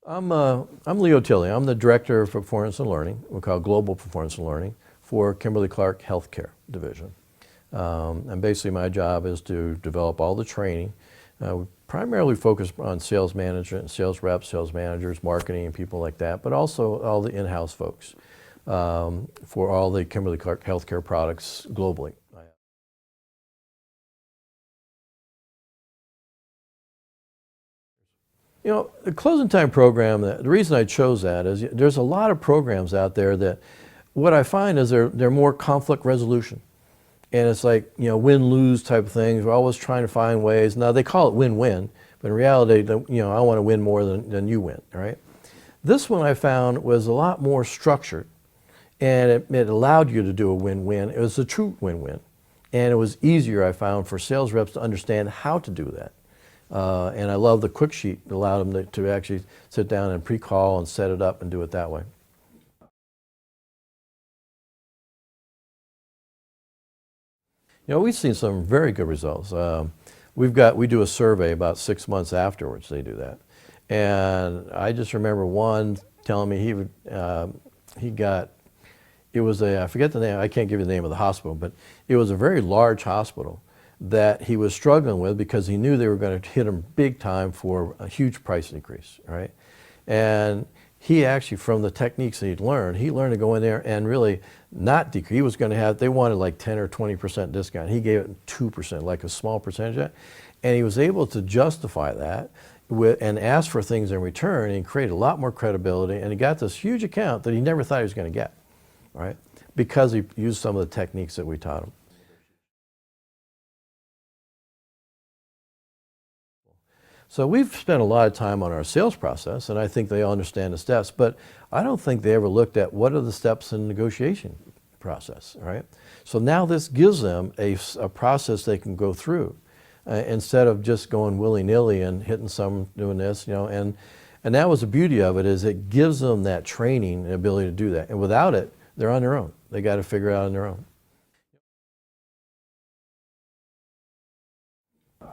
I'm Leo Tilley. I'm the Director of Performance and Learning, we call Global Performance and Learning, for Kimberly-Clark Healthcare Division. And basically my job is to develop all the training. We primarily focus on sales management, sales reps, sales managers, marketing, and people like that, but also all the in-house folks for all the Kimberly-Clark healthcare products globally. You know, the closing time program, the reason I chose that is there's a lot of programs out there that what I find is they're more conflict resolution. And it's like, you know, win-lose type of things. We're always trying to find ways. Now, they call it win-win, but in reality, you know, I want to win more than you win, right? This one I found was a lot more structured, and it allowed you to do a win-win. It was a true win-win. And it was easier, I found, for sales reps to understand how to do that. And I love the quick sheet that allowed them to actually sit down and pre-call and set it up and do it that way. You know, we've seen some very good results. We do a survey about 6 months afterwards they do that. And I just remember one telling me he got, it was I forget the name, I can't give you the name of the hospital, but it was a very large hospital that he was struggling with because he knew they were going to hit him big time for a huge price increase, right? And he actually, from the techniques that he learned to go in there and really not decrease. He was going to have, they wanted like 10 or 20% discount. He gave it 2%, like a small percentage of that. And he was able to justify that and ask for things in return and create a lot more credibility. And he got this huge account that he never thought he was going to get, right? Because he used some of the techniques that we taught him. So we've spent a lot of time on our sales process, and I think they all understand the steps, but I don't think they ever looked at what are the steps in the negotiation process, right? So now this gives them a process they can go through instead of just going willy-nilly and hitting some, doing this, you know, and that was the beauty of it, is it gives them that training and ability to do that. And without it, they're on their own. They got to figure it out on their own.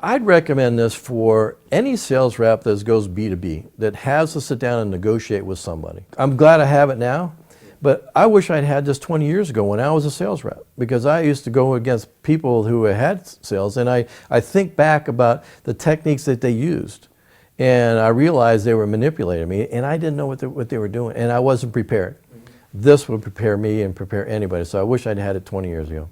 I'd recommend this for any sales rep that goes B2B, that has to sit down and negotiate with somebody. I'm glad I have it now, but I wish I'd had this 20 years ago when I was a sales rep, because I used to go against people who had sales, and I think back about the techniques that they used, and I realized they were manipulating me, and I didn't know what they were doing, and I wasn't prepared. This would prepare me and prepare anybody, so I wish I'd had it 20 years ago.